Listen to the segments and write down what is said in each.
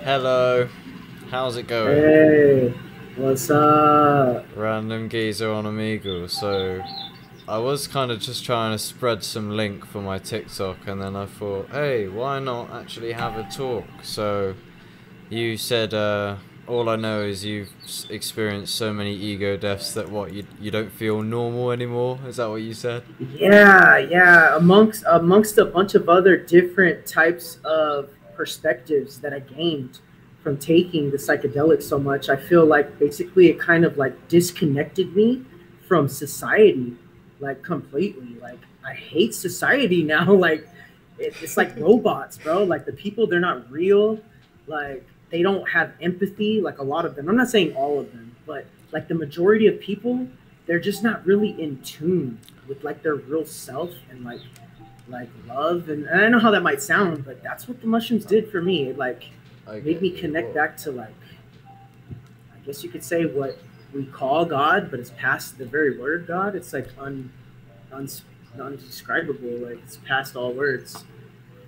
Hello, how's it going? Hey, what's up? Random geezer on Omegle. So, I was kind of just trying to spread some link for my TikTok, and then I thought, hey, why not actually have a talk? So, you said, all I know is you've experienced so many ego deaths that what, you don't feel normal anymore? Is that what you said? Yeah. Amongst a bunch of other different types of perspectives that I gained from taking the psychedelics so much, I feel like basically it kind of like disconnected me from society, like completely. Like I hate society now. Like it's like robots, bro. Like the people, they're not real. Like they don't have empathy. Like a lot of them. I'm not saying all of them, but like the majority of people, they're just not really in tune with like their real self and like love. And I know how that might sound, but that's what the mushrooms did for me. It like I made get me you. connect back to like, I guess you could say what we call God, but it's past the very word God. It's like un, undescribable. Like it's past all words.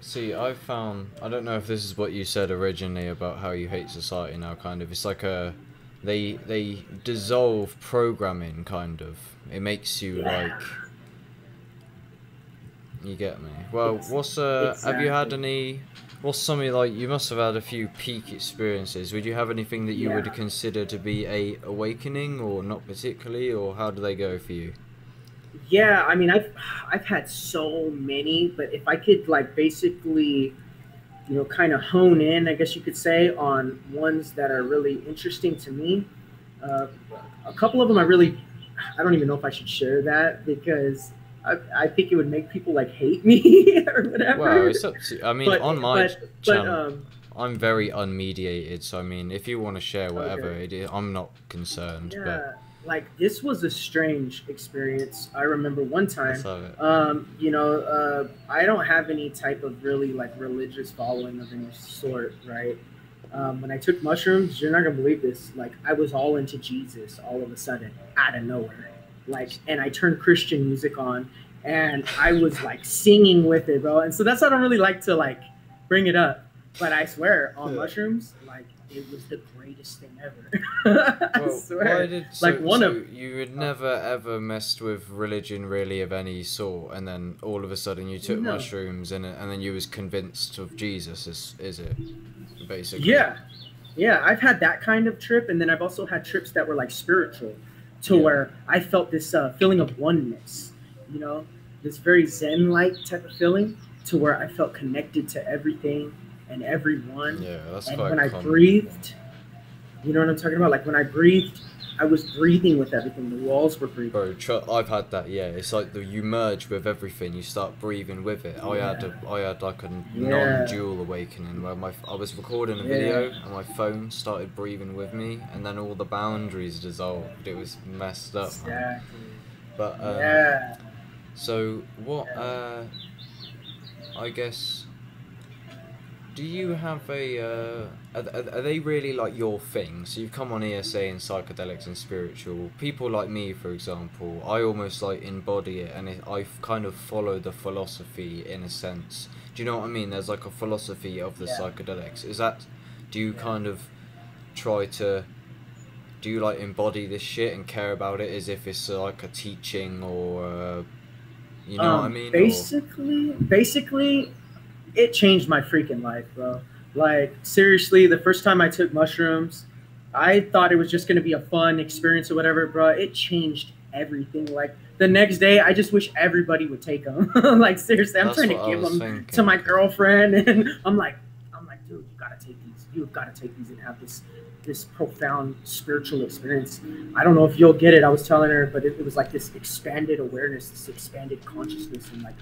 See, I don't know if this is what you said originally about how you hate society now, kind of. It's like they dissolve programming, kind of. It makes you Yeah. like, you get me. Well, Ex- have you had exactly. any, what's something like, you must have had a few peak experiences. Would you have anything that you would Yeah. consider to be a awakening, or not particularly, or how do they go for you? Yeah, I mean, I've had so many, but if I could like basically, kind of hone in, I guess you could say, on ones that are really interesting to me. Uh, a couple of them I don't even know if I should share that because I think it would make people like hate me or Well, whatever. it's up to, I mean, But on my but channel, I'm very unmediated, so I mean, if you want to share whatever, okay. I'm not concerned, but Yeah, like this was a strange experience. I remember one let's time, have it. I don't have any type of really like religious following of any sort, right? When I took mushrooms, you're not gonna believe this. Like I was all into Jesus all of a sudden, out of nowhere. Like, and I turned Christian music on, and I was like singing with it, bro. And so that's why I don't really like to like bring it up. But I swear, on Yeah. mushrooms, like it was the greatest thing ever. I Well, why swear. did Like one so of you had uh, never ever messed with religion really of any sort, and then all of a sudden you took no. mushrooms and then you was convinced of Jesus, is it basically? Yeah. Yeah, I've had that kind of trip, and then I've also had trips that were like spiritual, to Yeah. where I felt this feeling of oneness, you know, this very Zen-like type of feeling, to where I felt connected to everything and everyone. Yeah, that's And quite when I common. breathed, you know what I'm talking about? Like when I breathed, I was breathing with everything. The walls were breathing. Bro, I've had that. Yeah, it's like you merge with everything. You start breathing with it. Yeah, I had like a yeah, non-dual awakening where I was recording a yeah, video and my phone started breathing with me, and then all the boundaries dissolved. It was messed up, man. exactly. But Yeah, so what? yeah. I guess. Do you have a, are they really like your thing? So you've come on here saying psychedelics and spiritual. People like me, for example, I almost like embody it, and I kind of follow the philosophy in a sense. Do you know what I mean? There's like a philosophy of the Yeah, psychedelics. Is that, do you yeah. kind of try to, do you like embody this shit and care about it as if it's like a teaching or, you know what I mean? Or, Basically, it changed my freaking life, bro. Like seriously, the first time I took mushrooms, I thought it was just gonna be a fun experience or whatever, bro. It changed everything. Like the next day, I just wish everybody would take them. Like seriously, I'm that's trying to what I give was them to thinking, my cause, girlfriend, and I'm like, dude, you gotta take these. You've got to take these and have this profound spiritual experience. I don't know if you'll get it. I was telling her, but it was like this expanded awareness, this expanded consciousness, and like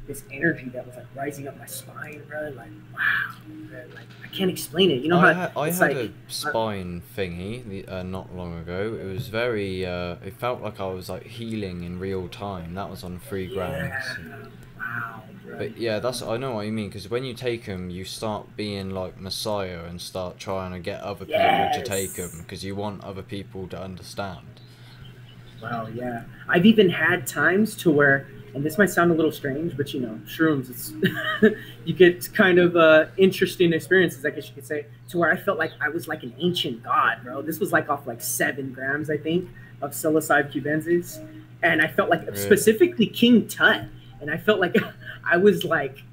this energy that was like rising up my spine, bro. Like, wow, man, like I can't explain it. You know how I it's had like, a spine thingy not long ago. It was very it felt like I was like healing in real time. That was on 3 grams. yeah, wow, bro. But yeah, that's, I know what you mean, because when you take them, you start being like Messiah and start trying to get other people to take them Yes. because you want other people to understand. Wow, yeah. I've even had times to where and this might sound a little strange, but you know, shrooms, it's you get kind of interesting experiences, I guess you could say, to where I felt like I was like an ancient god, bro. This was like off like 7 grams, I think, of psilocybe cubensis, and I felt like Really? specifically King Tut, and I felt like I was like,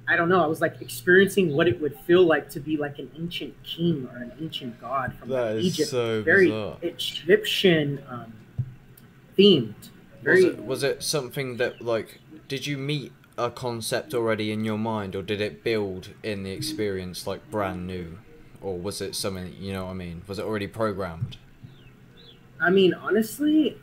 I don't know, I was like experiencing what it would feel like to be like an ancient king or an ancient god from like That is Egypt, so very bizarre. Egyptian themed, very. Was it something that like did you meet a concept already in your mind, or did it build in the experience like brand new, or was it something, you know what I mean? Was it already programmed? I mean, honestly,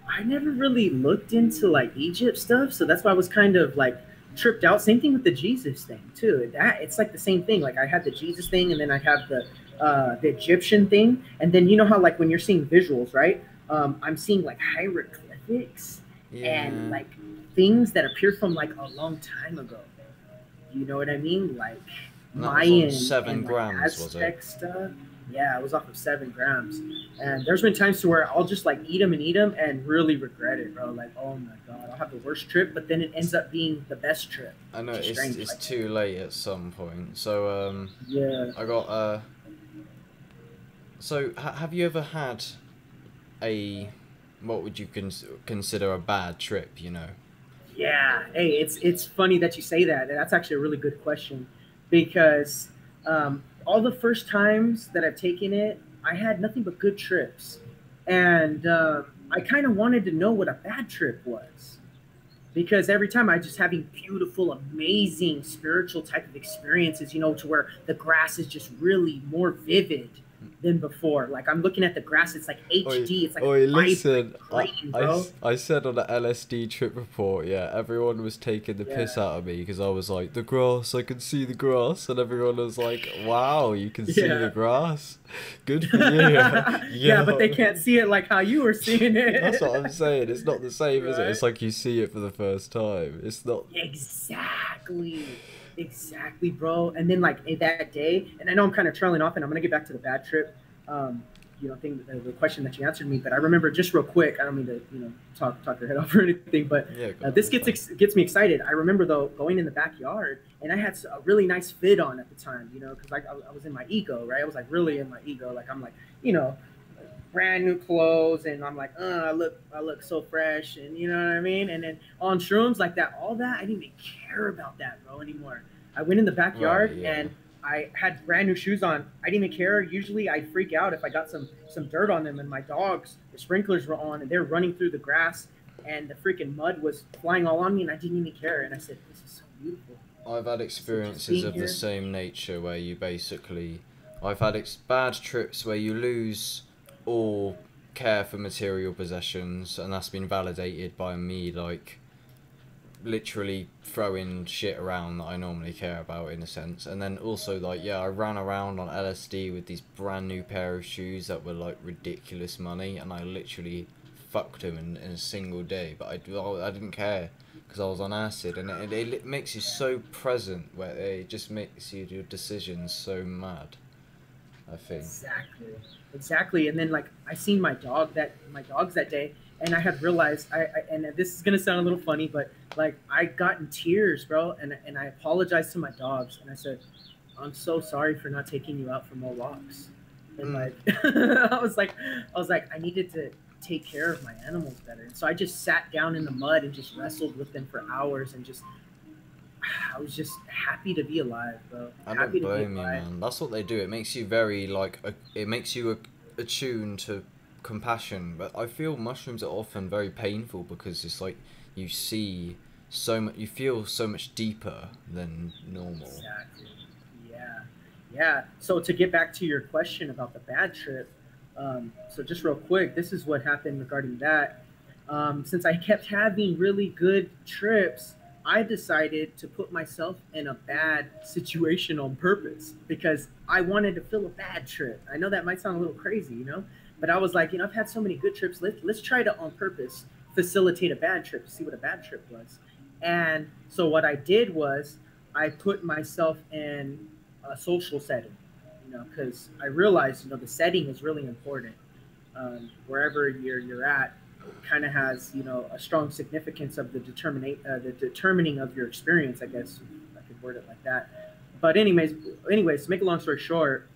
I never really looked into like Egypt stuff, so that's why I was kind of like tripped out. Same thing with the Jesus thing too. That it's like the same thing. Like I had the Jesus thing, and then I have the Egyptian thing, and then you know how like when you're seeing visuals, right? I'm seeing like hieroglyphics and Yeah. like things that appear from like a long time ago. You know what I mean? Like And that was on Mayan seven and like grams, was it? Aztec stuff. Yeah, it was off of 7 grams. And there's been times to where I'll just like eat them and really regret it, bro. Like, oh my god, I'll have the worst trip, but then it ends up being the best trip, I know which is strange. it's Like, too late at some point. So yeah, I got so have you ever had a what would you consider a bad trip, you know? yeah. Hey, it's funny that you say that. That's actually a really good question because all the first times that I've taken it, I had nothing but good trips, and I kind of wanted to know what a bad trip was because every time I just having beautiful, amazing spiritual type of experiences, you know, to where the grass is just really more vivid than before. Like I'm looking at the grass, it's like Oi, HD, it's like oi, vibrant listen. green, bro. I said on the LSD trip report, yeah, everyone was taking the piss Yeah, out of me because I was like, the grass, I can see the grass. And everyone was like, wow, you can see the yeah. grass. Good for you. Yeah, but they Yo. can't see it like how you were seeing That's what it. I'm saying. It's not the same, is it? Right? It's like you see it for the first time. It's not. Exactly. Exactly, bro. And then like that day, and I know I'm kind of trailing off, and I'm gonna get back to the bad trip. You know, thing the question that you answered me, but I remember just real quick. I don't mean to talk your head off or anything, but Yeah, go on, this it's fine. gets me excited. I remember though going in the backyard, and I had a really nice fit on at the time, you know, because like I was in my ego, right? I was like really in my ego, like I'm like you know brand new clothes, and I'm like, I look so fresh, and you know what I mean. And then on shrooms like that, all that I didn't even care about that, bro, anymore. I went in the Right, backyard yeah. and I had brand new shoes on. I didn't even care. Usually I'd freak out if I got some dirt on them, and my dogs, the sprinklers were on, and they're running through the grass, and the freaking mud was flying all on me, and I didn't even care. And I said, this is so beautiful. I've had I said, just experiences being of the here. same nature where you basically. I've had bad trips where you lose all care for material possessions, and that's been validated by me, like, literally throwing shit around that I normally care about in a sense. And then also, like, yeah, I ran around on LSD with these brand new pair of shoes that were like ridiculous money, and I literally fucked them in a single day. But I didn't care because I was on acid, and it makes you so present where it just makes your decisions so mad, I think. Exactly. Exactly. And then like I seen my dogs that day, and I had realized and this is gonna sound a little funny, but like I got in tears, bro, and I apologized to my dogs, and I said, I'm so sorry for not taking you out for more walks. And Mm. like I was like I needed to take care of my animals better. And so I just sat down in the mud and just wrestled with them for hours, and just I was just happy to be alive, bro. I don't Happy to be blame you, alive. man. That's what they do. It makes you very like it makes you attuned to compassion. But I feel mushrooms are often very painful because it's like you see so much, you feel so much deeper than normal. Exactly. Yeah. Yeah. So to get back to your question about the bad trip, so just real quick, this is what happened regarding that. Since I kept having really good trips, I decided to put myself in a bad situation on purpose because I wanted to feel a bad trip. I know that might sound a little crazy, you know, but I was like, you know, I've had so many good trips. Let's try to on purpose facilitate a bad trip to see what a bad trip was. And so what I did was I put myself in a social setting, you know, because I realized, you know, the setting is really important wherever you're at. kind of has, you know, a strong significance of the determining of your experience, I guess if I could word it like that. But anyways, to make a long story short,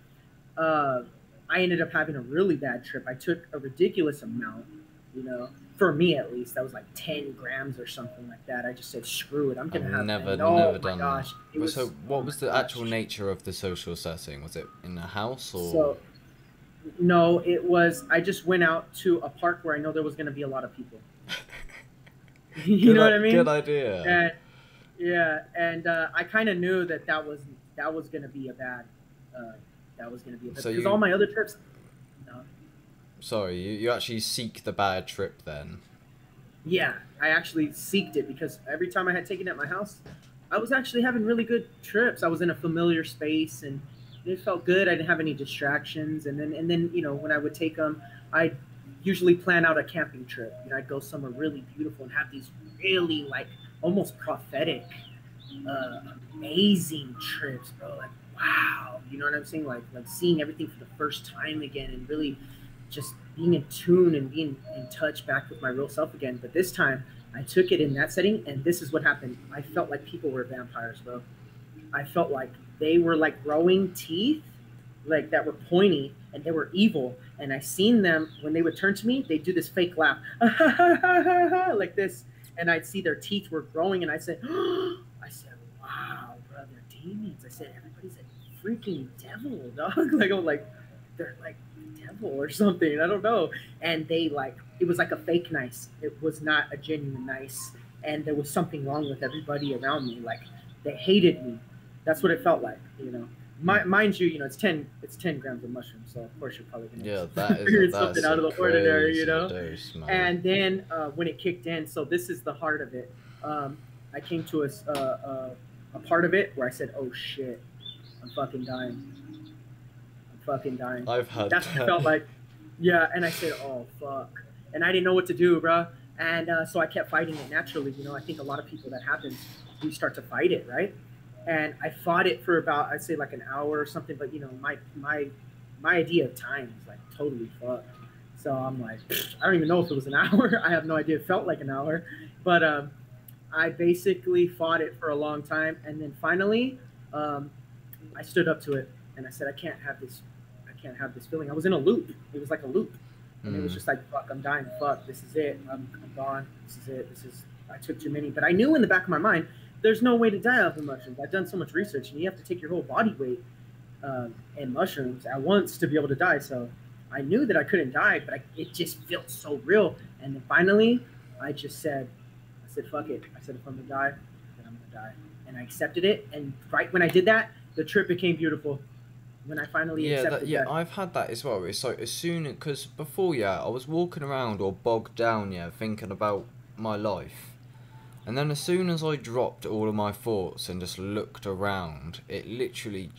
uh, I ended up having a really bad trip. I took a ridiculous amount, you know, for me at least. That was like 10 grams or something like that. I just said, screw it, I'm gonna I've have. never And oh my done gosh, it that. was. So, Oh what my was the actual gosh. nature of the social setting? Was it in a house or? So no, it was. I just went out to a park where I know there was gonna be a lot of people. You know what I Good mean? idea. And yeah, and I kind of knew that that was gonna be a bad. Uh, that was gonna be a bad So because all you, my other trips. No, sorry, you actually seek the bad trip then. yeah, I actually seeked it because every time I had taken it at my house, I was actually having really good trips. I was in a familiar space and it felt good. I didn't have any distractions. And then you know when I would take them, I usually plan out a camping trip. You know, I'd go somewhere really beautiful and have these really like almost prophetic, uh, amazing trips, bro. Like wow, you know what I'm saying? Like seeing everything for the first time again and really just being in tune and being in touch back with my real self again. But this time I took it in that setting and this is what happened. I felt like people were vampires, bro. I felt like they were like growing teeth, like that were pointy and they were evil. And I seen them when they would turn to me, they'd do this fake laugh, like this. And I'd see their teeth were growing, and I said, I said, wow, bro, they're demons. I said, everybody's a freaking devil, dog. Like I'm like, they're like devil or something. I don't know. And they like, it was like a fake nice. It was not a genuine nice. And there was something wrong with everybody around me. Like they hated me. That's what it felt like, you know. Mind you, you know, it's 10 grams of mushrooms, so of course you're probably gonna Yeah, experience something that's out a of the ordinary, you crazy know. dose, man. And then when it kicked in, so this is the heart of it. I came to a part of it where I said, "Oh shit, I'm fucking dying. I'm fucking dying." I've had That's what it that. felt like. Yeah, and I said, "Oh fuck," and I didn't know what to do, bro. And so I kept fighting it naturally. You know, I think a lot of people that happens, we start to fight it, right? And I fought it for about I'd say like an hour or something. But you know, my idea of time is like totally fucked. So I'm like, I don't even know if it was an hour. I have no idea. It felt like an hour, but I basically fought it for a long time, and then finally, um, I stood up to it, and I said, I can't have this. I can't have this feeling. I was in a loop. It was like a loop, and it was Mm. just like, fuck, I'm dying. Fuck, this is it. I'm gone. This is it. This is. I took too many, but I knew in the back of my mind, there's no way to die off of mushrooms. I've done so much research, and you have to take your whole body weight in mushrooms at once to be able to die. So I knew that I couldn't die, but it just felt so real. And then finally, I just said, I said, fuck it. I said, if I'm gonna die, then I'm gonna die. And I accepted it. And right when I did that, the trip became beautiful. When I finally accepted Yeah, that. I've had that as well. It's like as soon because before, yeah, I was walking around or bogged down, yeah, thinking about my life, and then as soon as I dropped all of my thoughts and just looked around, it literally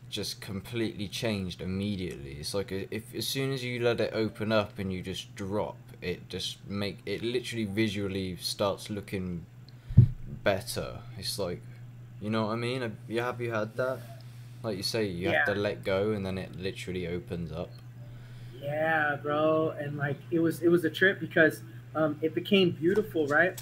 just completely changed immediately. It's like if as soon as you let it open up and you just drop, it just make it literally visually starts looking better. It's like, you know what I mean? Have you had that? Like you say, you have to Yeah. let go and then it literally opens up. Yeah, bro. And like it was a trip because it became beautiful, right?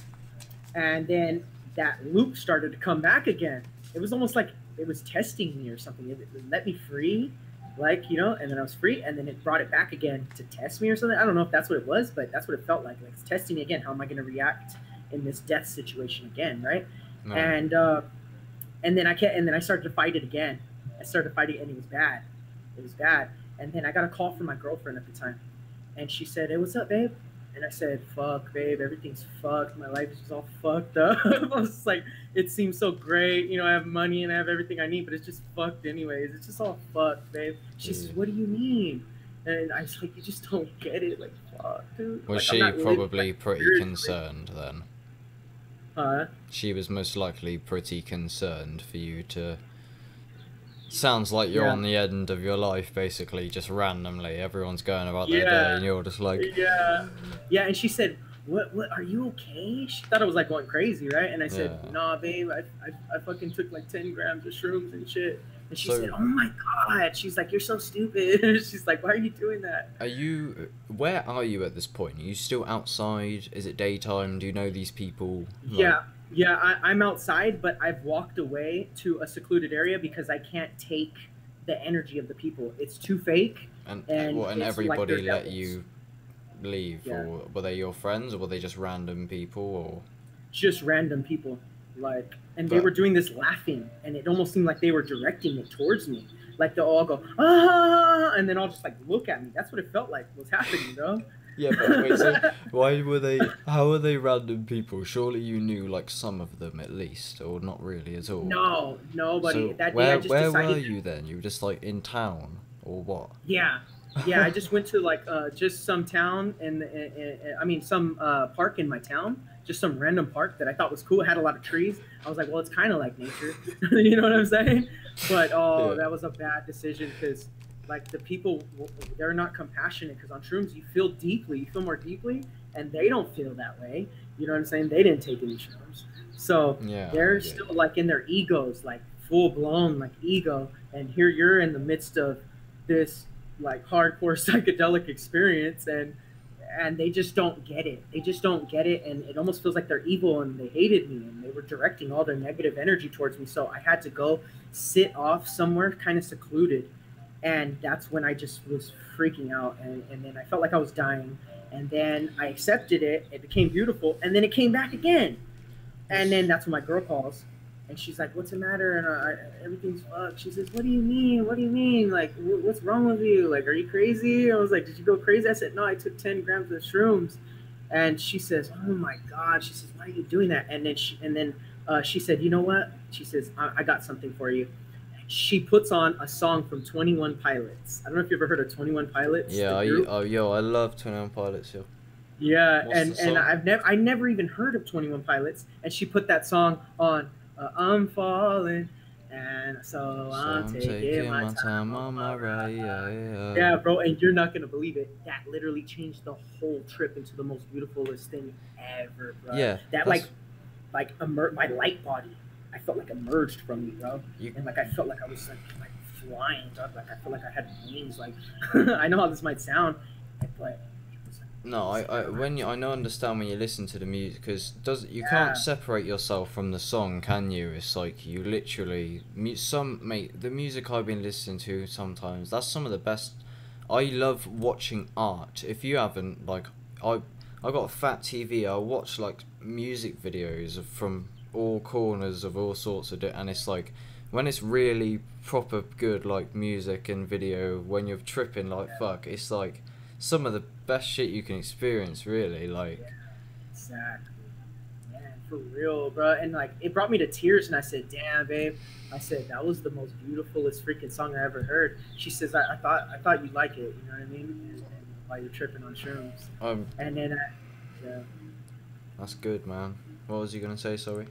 And then that loop started to come back again. It was almost like it was testing me or something. It let me free, like you know, and then I was free, and then it brought it back again to test me or something. I don't know if that's what it was, but that's what it felt like. Like it's testing me again. How am I going to react in this death situation again, right? No. And uh, and then I started to fight it again. I started fighting, and it was bad. It was bad. And then I got a call from my girlfriend at the time, and she said, "Hey, what's up, babe?" And I said, "Fuck, babe, everything's fucked. My life is just all fucked up." I was just like, "It seems so great, you know. I have money and I have everything I need, but it's just fucked anyways. It's just all fucked, babe." She says, Yeah. "What do you mean?" And I was like, "You just don't get it. Like, fuck, dude. Was Like, I'm she not living probably like pretty spiritually." concerned then? Huh? She was most likely pretty concerned for you to. Sounds like you're Yeah. on the end of your life, basically, just randomly. Everyone's going about their day, and Yeah. you're just like, Yeah. Yeah. And she said, what, are you okay? She thought I was like going crazy, right? And I said, yeah. nah, babe, I fucking took like 10 grams of shrooms and shit. And she said, So, "Oh my God." She's like, "You're so stupid." She's like, "Why are you doing that?" where are you at this point? Are you still outside? Is it daytime? Do you know these people? Like, Yeah, yeah. I'm outside, but I've walked away to a secluded area because I can't take the energy of the people. It's too fake, and and it's like they're everybody let devils. you leave, Yeah, or were they your friends, or were they just random people, or? just random people. Like, and they But were doing this laughing, and it almost seemed like they were directing it towards me. Like they'll all go ah, and then I'll just like look at me. That's what it felt like was happening, bro. yeah, but wait, so why were they? How were they random people? Surely you knew like some of them at least, or not really at all. No, nobody. So That day I just where were decided. you then? You were just like in town, or what? Yeah, yeah. I just went to like just some town I mean some park in my town, just some random park that I thought was cool. It had a lot of trees. I was like, well, it's kind of like nature, you know what I'm saying? But oh, Yeah. that was a bad decision because like the people, they're not compassionate. Because on shrooms, you feel deeply, you feel more deeply, and they don't feel that way. You know what I'm saying? They didn't take any shrooms, so Yeah, I they're get still you. like in their egos, like full blown like ego. And here you're in the midst of this like hardcore psychedelic experience, and they just don't get it. They just don't get it, and it almost feels like they're evil and they hated me and they were directing all their negative energy towards me. So I had to go sit off somewhere kind of secluded, and that's when I just was freaking out, and then I felt like I was dying, and then I accepted it. It became beautiful, and then it came back again, and then That's that's when my girl calls, and she's like, "What's the matter?" And everything's fucked. She says, "What do you mean? What do you mean? Like, what's wrong with you? Like, are you crazy?" I was like, "Did you go crazy?" I said, "No, I took 10 grams of shrooms." And she says, "Oh my God." She says, "Why are you doing that?" And then she said, "You know what?" She says, I got something for you." She puts on a song from 21 Pilots. I don't know if you ever heard of 21 Pilots, yeah. the group. I love 21 Pilots. Yo. Yeah, What's the and song? I never even heard of 21 Pilots, and she put that song on. I'm falling, and so So I'm I'm taking taking my my time time on on my my ride. Yeah, ride. yeah. Yeah, bro, and you're not gonna believe it. That literally changed the whole trip into the most beautifulest thing ever, bro. Yeah, That that's my light body. I felt like emerged from me, bro, you. and like I felt like I was like flying, dog. Like I felt like I had wings. Like I know how this might sound, but it was No, amazing, bro. I know understand when you listen to the music because does you can't Yeah, separate yourself from the song, can you? It's like you literally some mate the music I've been listening to sometimes. That's some of the best. I love watching art. If you haven't like, I got a fat TV. I watch like music videos from all corners of all sorts of and it's like when it's really proper good like music and video when you're tripping like yeah, fuck. It's like some of the best shit you can experience, really. yeah, Like, exactly. Man, for real, bro. And like it brought me to tears, and I said, "Damn, babe." I said that was the most beautifulest freaking song I ever heard. She says, "I thought you'd like it." You know what I mean? And while you're tripping on shrooms, um, and then yeah, that's good, man. What was you gonna say? Sorry.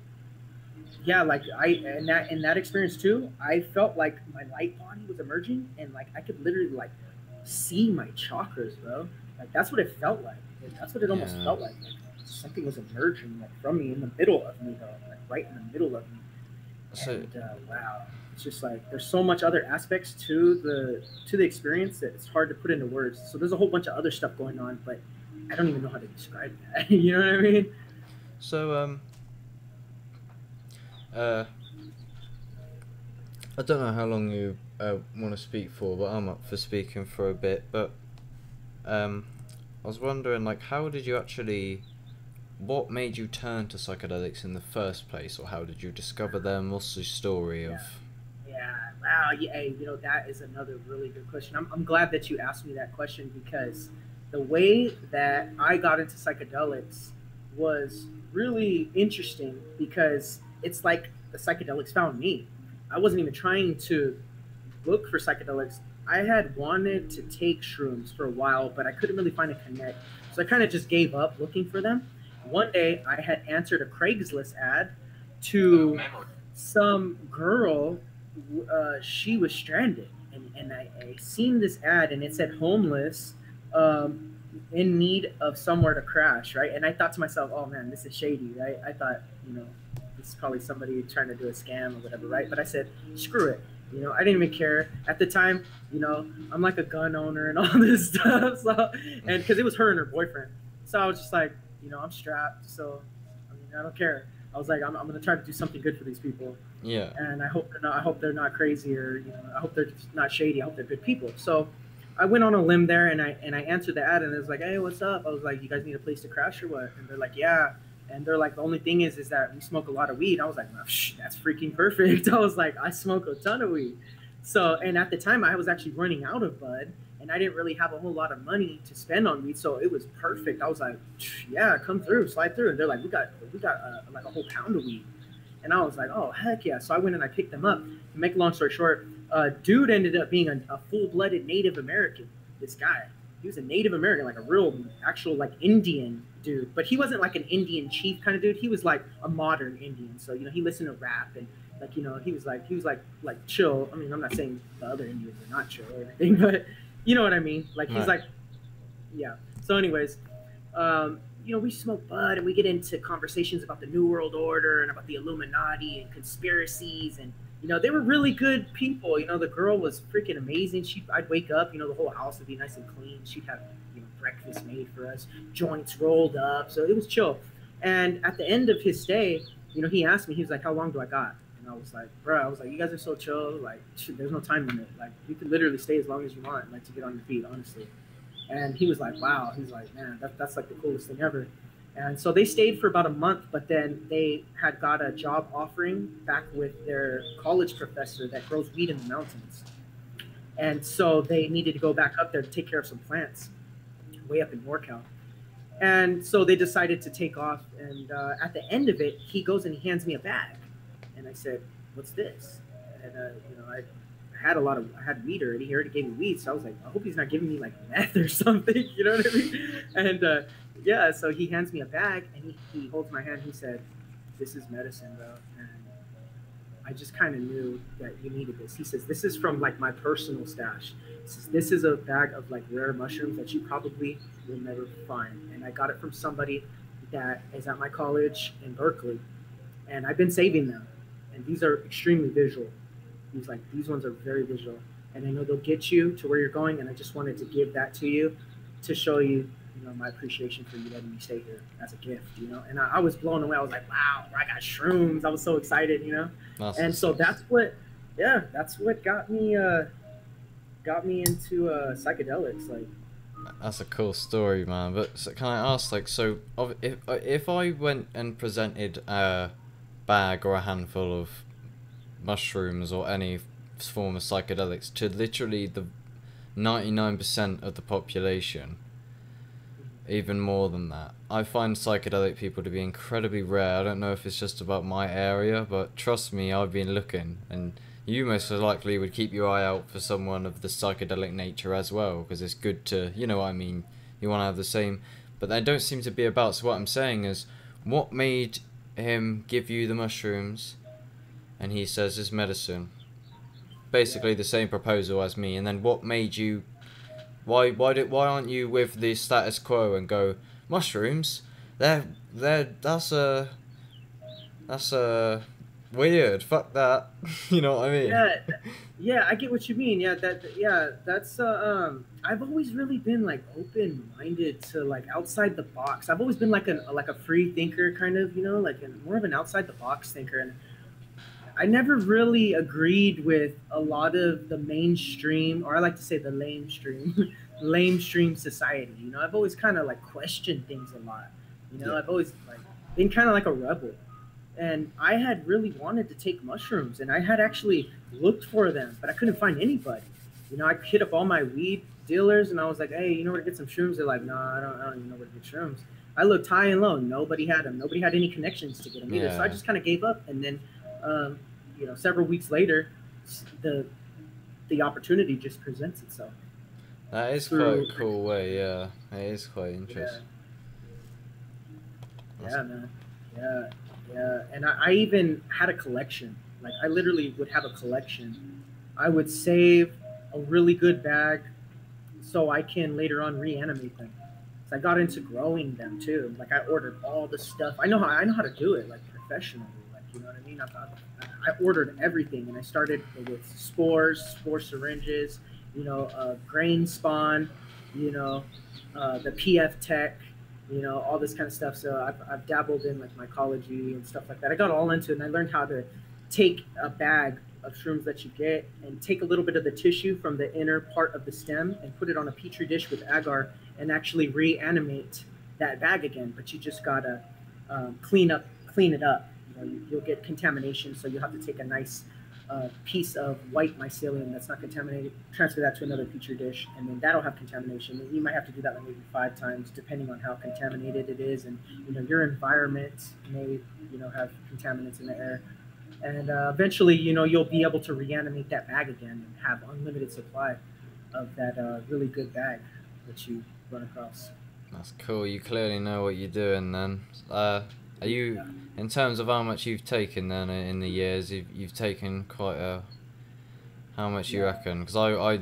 yeah, like in that experience too, I felt like my light body was emerging, and like I could literally like see my chakras, bro. Like that's what it felt like. That's what it almost Yeah. felt like. Like something was emerging like from me in the middle of me, though, like right in the middle of me. So And wow, it's just like there's so much other aspects to the experience that it's hard to put into words. So there's a whole bunch of other stuff going on, but I don't even know how to describe that. You know what I mean? so uh I don't know how long you want to speak for, but I'm up for speaking for a bit. But I was wondering, like, how did you actually? What made you turn to psychedelics in the first place, or how did you discover them? What's the story of? Yeah. Yeah, wow. Yeah, hey, that is another really good question. I'm glad that you asked me that question because the way that I got into psychedelics was really interesting because it's like the psychedelics found me. I wasn't even trying to look for psychedelics. I had wanted to take shrooms for a while, but I couldn't really find a connect. So I kind of just gave up looking for them. One day I had answered a Craigslist ad to some girl. She was stranded, and I seen this ad, and it said homeless, in need of somewhere to crash, right? And I thought to myself, oh man, this is shady, right? I thought, this is probably somebody trying to do a scam or whatever, right? But I said, screw it. You know, I didn't even care at the time. You know, I'm like a gun owner and all this stuff. So, and because it was her and her boyfriend, so I was just like, you know, I'm strapped. So, I mean, I don't care. I was like, I'm gonna try to do something good for these people, Yeah. and I hope they're not. I hope they're not crazy, or you know, I hope they're not shady. I hope they're good people. So, I went on a limb there, and I answered the ad, and it was like, hey, what's up? I was like, you guys need a place to crash or what? And they're like, yeah. And they're like, the only thing is that we smoke a lot of weed. I was like, oh, that's freaking perfect. I was like, I smoke a ton of weed. So, and at the time, I was actually running out of bud, and I didn't really have a whole lot of money to spend on weed. So it was perfect. I was like, yeah, come through, slide through. And they're like, we got like a whole pound of weed. And I was like, oh heck yeah! So I went and I picked them up. To make a long story short, dude ended up being a full-blooded Native American. This guy, he was a Native American, like a real, actual like Indian dude. But he wasn't like an Indian chief kind of dude. He was like a modern Indian. So you know, he listened to rap and like you know, he was like chill. I mean, I'm not saying the other Indians are not chill or anything, but you know what I mean. Like he's like, yeah. So anyways, you know, we smoke bud and we get into conversations about the New World Order and about the Illuminati and conspiracies. And, you know, they were really good people. You know, the girl was freaking amazing. I'd wake up, you know, the whole house would be nice and clean. She'd have, you know, breakfast made for us, joints rolled up. So it was chill. And at the end of his stay, you know, he asked me, he was like, how long do I got? And I was like, bro, I was like, you guys are so chill. Like, there's no time limit. Like, you can literally stay as long as you want, like, to get on your feet, honestly. And he was like, wow. He's like, man, that's like the coolest thing ever. And so they stayed for about a month, but then they had got a job offering back with their college professor that grows weed in the mountains. And so they needed to go back up there to take care of some plants way up in NorCal. And so they decided to take off. And at the end of it, he goes and he hands me a bag. And I said, what's this? And, you know, I had weed already. He already gave me weed. So I was like, I hope he's not giving me like meth or something. You know what I mean? And yeah, so he hands me a bag and he holds my hand. He said, this is medicine, bro. And I just kind of knew that you needed this. He says, this is from like my personal stash. He says, this is a bag of like rare mushrooms that you probably will never find. And I got it from somebody that is at my college in Berkeley. And I've been saving them. And these are extremely visual. He's like, these ones are very visual. And I know they'll get you to where you're going. And I just wanted to give that to you to show you, you know, my appreciation for you letting me stay here as a gift, you know. And I was blown away. I was like, wow, I got shrooms. I was so excited, you know. And so that's what got me into psychedelics. Like, that's a cool story, man. But so can I ask, like, so if I went and presented a bag or a handful of mushrooms or any form of psychedelics to literally the 99% of the population, even more than that, I find psychedelic people to be incredibly rare. I don't know if it's just about my area, but trust me, I've been looking, and you most likely would keep your eye out for someone of the psychedelic nature as well, because it's good to, you know what I mean, you want to have the same, but they don't seem to be about. So what I'm saying is, what made him give you the mushrooms and he says it's medicine, basically the same proposal as me, and then what made you, why aren't you with the status quo and go, mushrooms, that's weird, fuck that. You know what I mean? Yeah, I get what you mean. That's I've always really been like open minded to like outside the box. I've always been like a free thinker kind of, you know, like more of an outside the box thinker. And I never really agreed with a lot of the mainstream, or I like to say the lamestream, lamestream society. You know, I've always kind of like questioned things a lot. You know, I've always like been kind of like a rebel. And I had really wanted to take mushrooms, and I had actually looked for them, but I couldn't find anybody. You know, I hit up all my weed dealers, and I was like, "Hey, you know where to get some shrooms?" They're like, "No, I don't even know where to get shrooms." I looked high and low; nobody had them. Nobody had any connections to get them either. So I just kind of gave up. And then, you know, several weeks later, the opportunity just presents itself. That is quite a cool way. Yeah, it is quite interesting. Yeah, man. Yeah. Yeah, and I even had a collection. Like, I literally would have a collection. I would save a really good bag so I can later on reanimate them. So I got into growing them too. Like, I ordered all the stuff. I know how to do it, like, professionally. Like, you know what I mean? I ordered everything, and I started with spores, spore syringes, grain spawn, you know, the PF Tech, all this kind of stuff. So I've dabbled in like mycology and stuff like that. I got all into it, and I learned how to take a bag of shrooms that you get and take a little bit of the tissue from the inner part of the stem and put it on a petri dish with agar and actually reanimate that bag again. But you just gotta clean it up. You'll get contamination, so you'll have to take a nice piece of white mycelium that's not contaminated, transfer that to another petri dish, and then that'll have contamination. And you might have to do that like maybe 5 times, depending on how contaminated it is, and your environment may have contaminants in the air. And eventually, you'll be able to reanimate that bag again and have unlimited supply of that really good bag that you run across. That's cool. You clearly know what you're doing then. Are you, in terms of how much you've taken then in the years, you've taken quite a, how much you reckon? Because I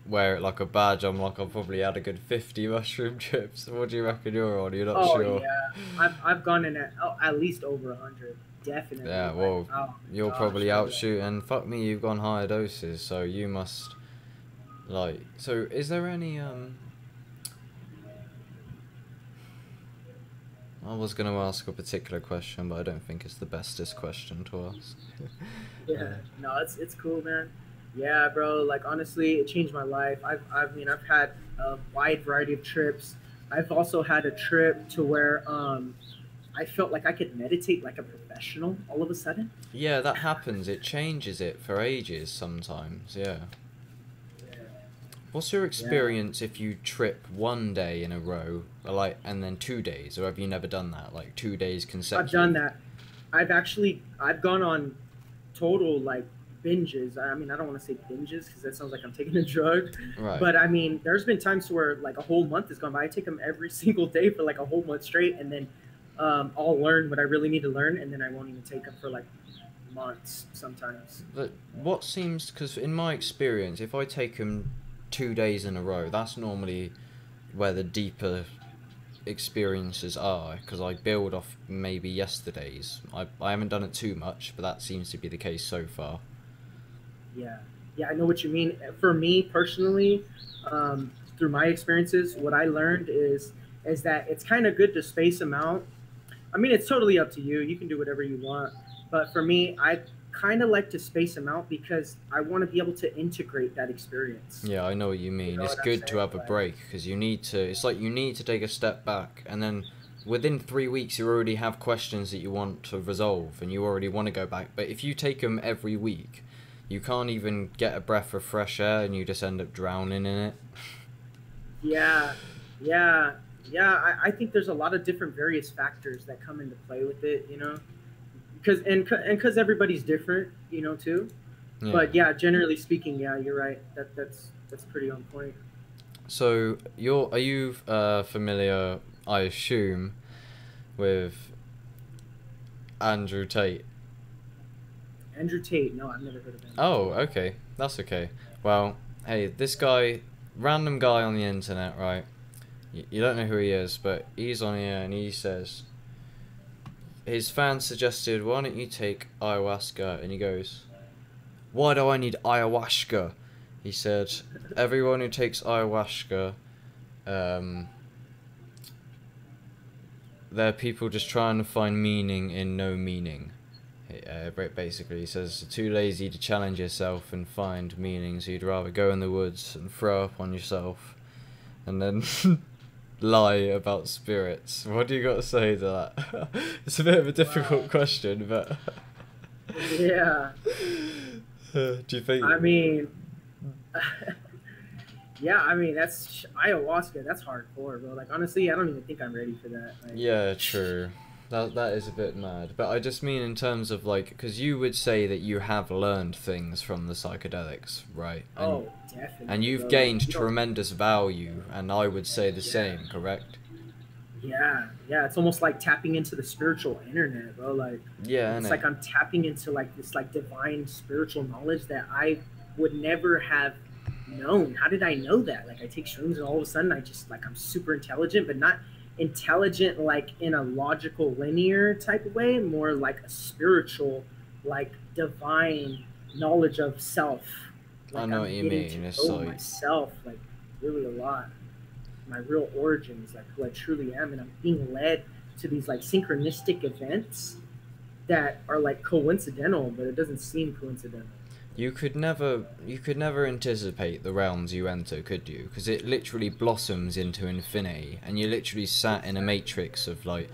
wear it like a badge. I'm like, I've probably had a good 50 mushroom trips. What do you reckon you're on? You're not sure? Oh yeah, I've gone in at least over 100. Definitely. Yeah, well, you're probably out shooting. Fuck me, you've gone higher doses, so you must, like, so is there any, I was going to ask a particular question, but I don't think it's the bestest question to ask. Yeah, no, it's cool, man. Yeah, bro, like, honestly, it changed my life. I've had a wide variety of trips. I've also had a trip to where, I felt like I could meditate like a professional all of a sudden. Yeah, that happens. It changes it for ages sometimes, yeah. What's your experience if you trip one day in a row, like, and then 2 days, or have you never done that, like 2 days consecutive? I've done that. I've gone on total, like, binges. I mean, I don't want to say binges because that sounds like I'm taking a drug. Right. But, I mean, there's been times where, like, a whole month has gone by. I take them every single day for, like, a whole month straight, and then I'll learn what I really need to learn, and then I won't even take them for like months sometimes. But what seems, because in my experience, if I take them 2 days in a row, that's normally where the deeper experiences are, because I build off maybe yesterday's. I haven't done it too much, but that seems to be the case so far. Yeah, I know what you mean. For me personally, through my experiences, what I learned is that it's kind of good to space them out. I mean, it's totally up to you. You can do whatever you want. But for me, I kind of like to space them out because I want to be able to integrate that experience. Yeah, I know what you mean. It's good to have a break because you need to, it's like you need to take a step back, and then within 3 weeks you already have questions that you want to resolve and you already want to go back. But if you take them every week, you can't even get a breath of fresh air and you just end up drowning in it. Yeah, I think there's a lot of different various factors that come into play with it, because everybody's different, too. Yeah. But yeah, generally speaking, yeah, you're right. That's pretty on point. So are you familiar, I assume, with Andrew Tate? Andrew Tate? No, I've never heard of him. Oh, okay, that's okay. Well, hey, this guy, random guy on the internet, right? You don't know who he is, but he's on here and he says, his fans suggested, why don't you take ayahuasca? And he goes, why do I need ayahuasca? He said, everyone who takes ayahuasca, they're people just trying to find meaning in no meaning. Basically, he says, too lazy to challenge yourself and find meaning, so you'd rather go in the woods and throw up on yourself and then lie about spirits. What do you got to say to that? It's a bit of a difficult question, but yeah. Do you think? I mean, yeah. I mean, that's ayahuasca. That's hardcore, bro. Like, honestly, I don't even think I'm ready for that. Like, yeah, true. That is a bit mad. But I just mean in terms of, like, because you would say that you have learned things from the psychedelics, right? And, definitely. And you've gained tremendous value, and I would say the same, correct? Yeah. It's almost like tapping into the spiritual internet, bro. Like, yeah, it's like I'm tapping into like this like divine spiritual knowledge that I would never have known. How did I know that? Like, I take shrooms and all of a sudden I just like I'm super intelligent, but not intelligent like in a logical linear type of way, more like a spiritual, like divine knowledge of self. I Like know I'm what you getting to mean. It's know like, myself like really a lot, my real origins, like who I truly am, and I'm being led to these like synchronistic events that are like coincidental, but it doesn't seem coincidental. you could never anticipate the realms you enter, could you? Because it literally blossoms into infinity, and you're literally sat in a Exactly. matrix of like.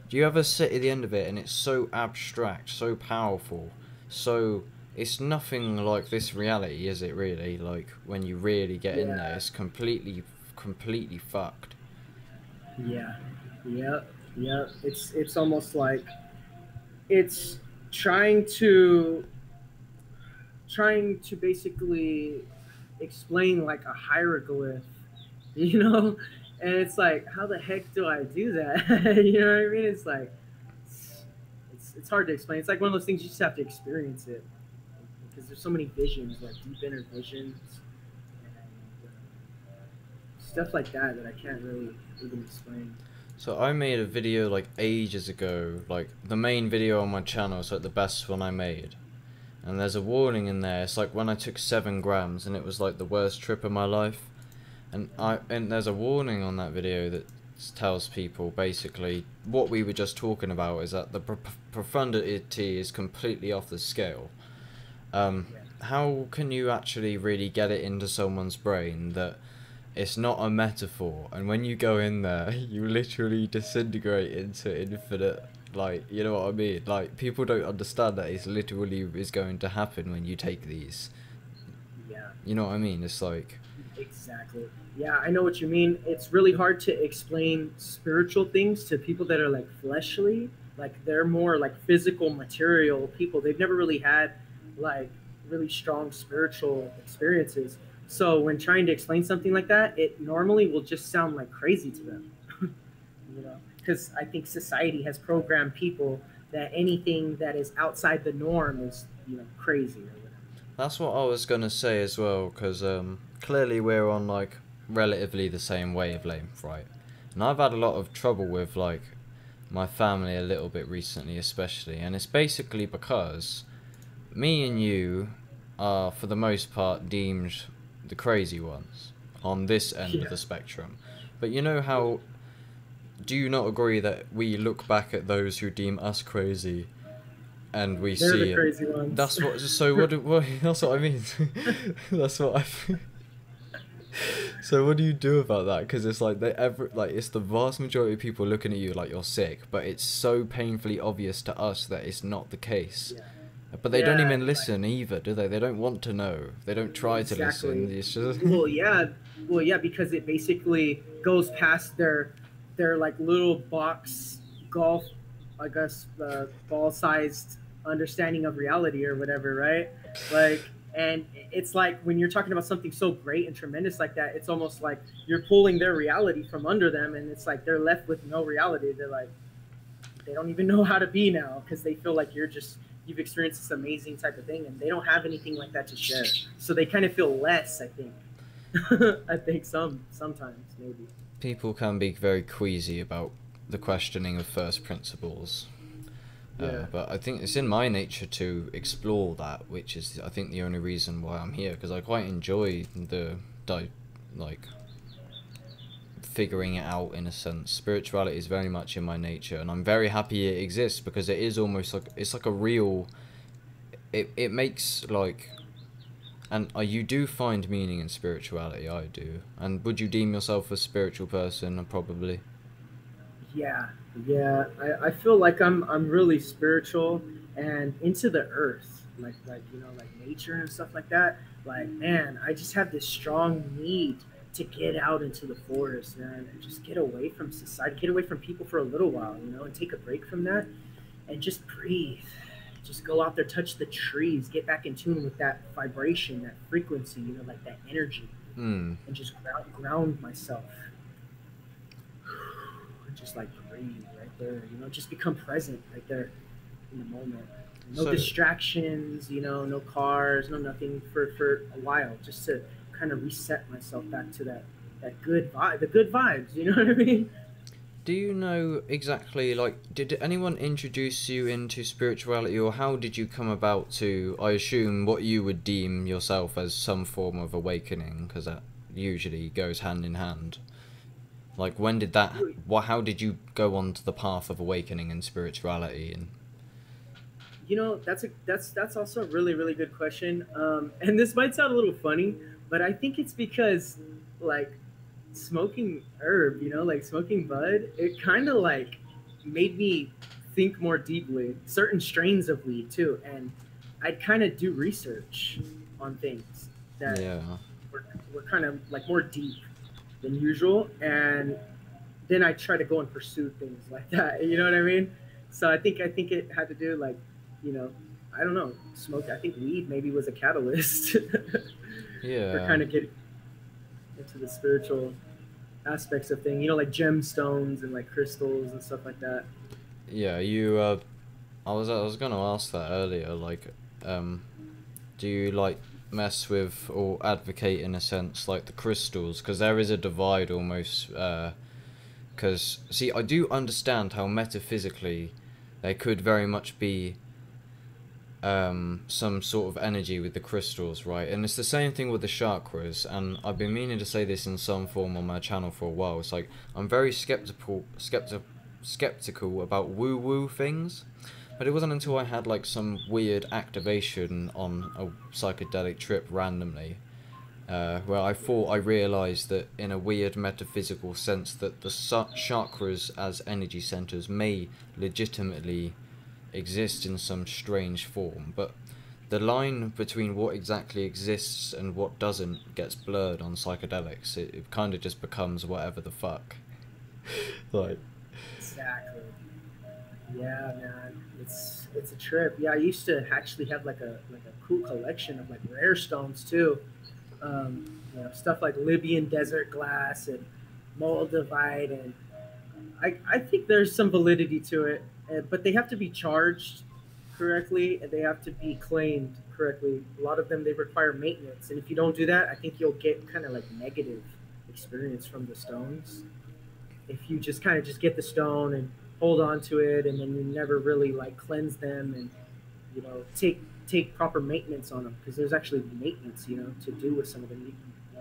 Do you ever sit at the end of it and it's so abstract, so powerful, so it's nothing like this reality, is it really? Like when you really get in there, Yeah, it's completely fucked. yeah, yeah, yeah. It's almost like it's trying to basically explain like a hieroglyph, you know? And it's like, how the heck do I do that? You know what I mean? It's like, it's hard to explain. It's like one of those things you just have to experience it because there's so many visions, like deep inner visions, and stuff like that that I can't really even explain. So I made a video like ages ago, like the main video on my channel is like the best one I made. And there's a warning in there. It's like when I took 7 grams and it was like the worst trip of my life. And there's a warning on that video that tells people basically what we were just talking about is that the profundity is completely off the scale. Yeah, How can you actually really get it into someone's brain that it's not a metaphor, and when you go in there, you literally disintegrate into infinite, like, you know what I mean? Like, people don't understand that it's literally is going to happen when you take these. yeah. You know what I mean? It's like, Exactly. Yeah, I know what you mean. It's really hard to explain spiritual things to people that are like fleshly, like they're more like physical, material people. They've never really had like really strong spiritual experiences. So when trying to explain something like that, it normally will just sound like crazy to them, you know, because I think society has programmed people that anything that is outside the norm is, crazy or whatever. that's what I was gonna say as well, because clearly we're on, like, relatively the same wavelength, right? And I've had a lot of trouble with, like, my family a little bit recently, especially, and it's basically because me and you are, for the most part, deemed the crazy ones on this end of Yeah, the spectrum. But you know yeah. how. Do you not agree that we look back at those who deem us crazy and we They're the see it? crazy ones. That's what. So what that's what I mean. That's what I. So what do you do about that? Because it's like it's the vast majority of people looking at you like you're sick, but it's so painfully obvious to us that it's not the case. Yeah. But they don't Yeah, even like listen either, do they? They don't want to know. They don't try to listen. exactly. It's just Well, yeah, because it basically goes past their like little box golf, I guess, ball-sized understanding of reality or whatever, right? Like, and it's like when you're talking about something so great and tremendous like that, it's almost like you're pulling their reality from under them, and it's like they're left with no reality. They're like, they don't even know how to be now because they feel like you've experienced this amazing type of thing and they don't have anything like that to share, so they kind of feel less, I think. I think sometimes maybe. people can be very queasy about the questioning of first principles. Yeah, But I think it's in my nature to explore that, which is I think the only reason why I'm here, because I quite enjoy like figuring it out in a sense. Spirituality is very much in my nature, and I'm very happy it exists because it is almost like it's like a real. It makes like, and you do find meaning in spirituality. I do. And would you deem yourself a spiritual person? Probably. yeah, yeah. I feel like I'm really spiritual and into the earth, like like nature and stuff like that. Like, man, I just have this strong need to get out into the forest, man, and just get away from society, get away from people for a little while, and take a break from that and just breathe. Just go out there, touch the trees, get back in tune with that vibration, that frequency, like that energy, Hmm. and just ground myself. And just like breathe right there, just become present right there in the moment. No So distractions, no cars, no nothing for a while, just to kind of reset myself back to that good vibe, the good vibes. You know what I mean? Do you know exactly, like, did anyone introduce you into spirituality, or how did you come about to, I assume, what you would deem yourself as some form of awakening, because that usually goes hand in hand. Like, when did that, how did you go on to the path of awakening and spirituality? And That's also a really really good question. And this might sound a little funny, but I think it's because like smoking herb, like smoking bud, it kind of like made me think more deeply. Certain strains of weed too, and I'd kind of do research on things that yeah, were kind of like more deep than usual, and then I try to go and pursue things like that. You know what I mean? So I think it had to do like, you know, I don't know, smoke. I think weed maybe was a catalyst for yeah, kind of getting into the spiritual aspects of things. Like gemstones and like crystals and stuff like that. yeah. I was gonna ask that earlier. Like, um, do you like mess with or advocate in a sense like the crystals? Because there is a divide almost. Because see, I do understand how metaphysically there could very much be some sort of energy with the crystals, right? And it's the same thing with the chakras. And I've been meaning to say this in some form on my channel for a while. It's like I'm very skeptical about woo woo things. But it wasn't until I had like some weird activation on a psychedelic trip randomly, where I thought I realised that in a weird metaphysical sense that the chakras as energy centres may legitimately exist in some strange form, but the line between what exactly exists and what doesn't gets blurred on psychedelics. It kind of just becomes whatever the fuck. Like, Exactly. Yeah, man, it's a trip. Yeah, I used to actually have like a cool collection of like rare stones too. Stuff like Libyan desert glass and moldavite, and I think there's some validity to it, but they have to be charged correctly and they have to be claimed correctly. A lot of them they require maintenance, and if you don't do that, I think you'll get kind of like negative experience from the stones. If you just kind of just get the stone and hold on to it, and then you never really like cleanse them and take proper maintenance on them, because there's actually maintenance to do with some of them.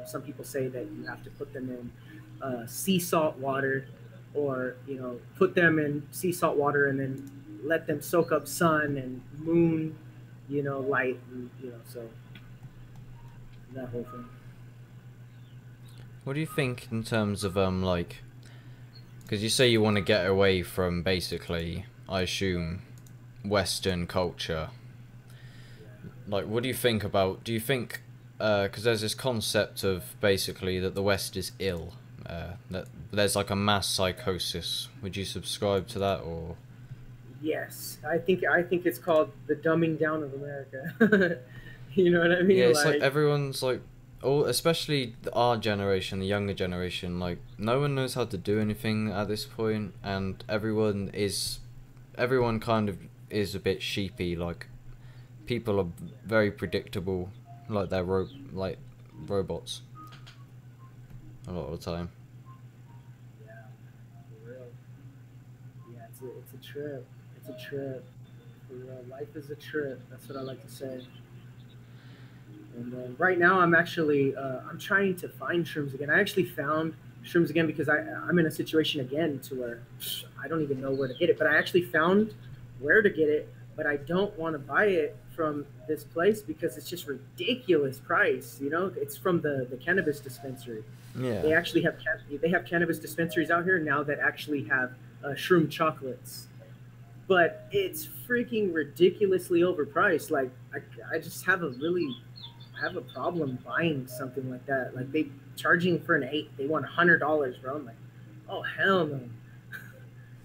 Some people say that you have to put them in sea salt water, or put them in sea salt water and then let them soak up sun and moon light, and so that whole thing. what do you think in terms of like, because you say you want to get away from basically, I assume, Western culture. Like, what do you think about? Do you think, because there's this concept of basically that the West is ill, that there's like a mass psychosis. Would you subscribe to that, or? Yes, I think it's called the dumbing down of America. You know what I Yeah, mean? it's like Like, everyone's like, all especially our generation, the younger generation. Like, no one knows how to do anything at this point, and everyone kind of is a bit sheepy. Like, people are very predictable, like they're like robots a lot of the time. yeah, for real. Yeah, it's a trip. It's a trip. For real, life is a trip. That's what I like to say. And right now, I'm trying to find shrooms again. I actually found shrooms again because I'm in a situation again to where I don't even know where to get it. But I actually found where to get it, but I don't want to buy it from this place because it's just ridiculous price. It's from the cannabis dispensary. They Yeah. actually have cannabis dispensaries out here now that actually have shroom chocolates, but it's freaking ridiculously overpriced. Like I just have a problem buying something like that. Like they charging for an eight, they want $100, bro. I'm like, oh hell no,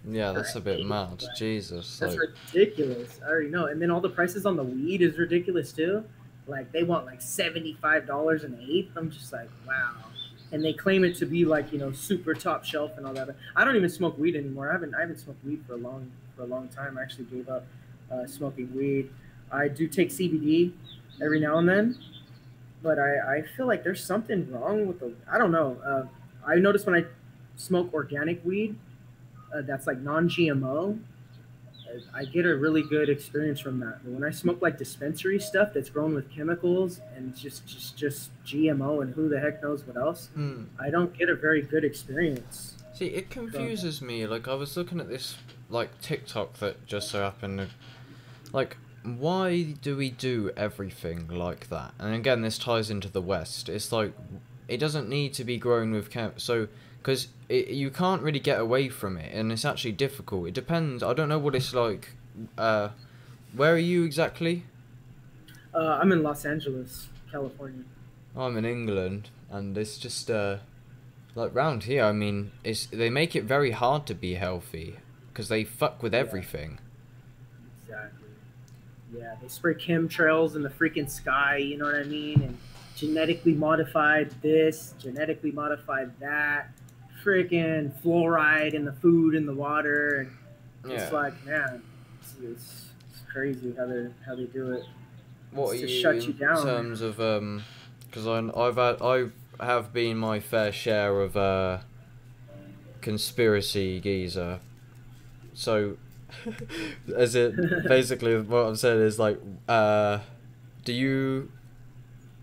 Yeah, for that's an a bit eight, mad. like, Jesus, that's like, ridiculous. I already know. And then all the prices on the weed is ridiculous too. Like they want like $75 an eighth. I'm just like, wow. And they claim it to be like super top shelf and all that. But I don't even smoke weed anymore. I haven't smoked weed for a long time. I actually gave up smoking weed. I do take CBD every now and then, but I feel like there's something wrong with the. I don't know. I notice when I smoke organic weed, that's like non-GMO, I get a really good experience from that. But when I smoke like dispensary stuff that's grown with chemicals and just GMO and who the heck knows what else, Hmm. I don't get a very good experience. See, it confuses me. Like, I was looking at this, like, TikTok that just so happened to, like, why do we do everything like that? And again, this ties into the West. It's like, it doesn't need to be grown with so, because you can't really get away from it, and it's actually difficult. It depends. I don't know what it's like. Where are you exactly? I'm in Los Angeles, California. I'm in England, and it's just, like, round here, I mean, they make it very hard to be healthy, because they fuck with everything. Exactly. Yeah, they spray chemtrails in the freaking sky, you know what I mean? And genetically modified this, genetically modified that, freaking fluoride in the food and the water. And it's like, man, it's crazy how they do it. What It's are to you shut you in down. terms of because I have been my fair share of conspiracy geezer. So, as it basically what I'm saying is like, do you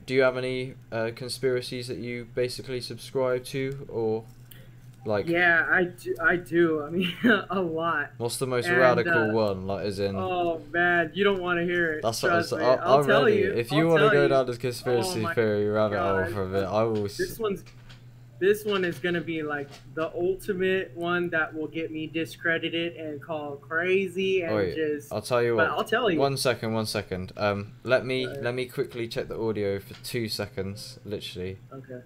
have any conspiracies that you basically subscribe to, or like? Yeah, I do. I mean, a lot. What's the most And, radical one? Like, as in? Oh man, you don't want to hear it. That's what I'm Trust me. saying. I'll I'm tell ready. you. If I'll you want to tell go you. down this conspiracy theory rabbit hole God. for a bit, I will. This one is gonna be like the ultimate one that will get me discredited and called crazy and Wait, just. I'll tell you what. But I'll tell you. 1 second, 1 second. Let me quickly check the audio for 2 seconds, literally. Okay.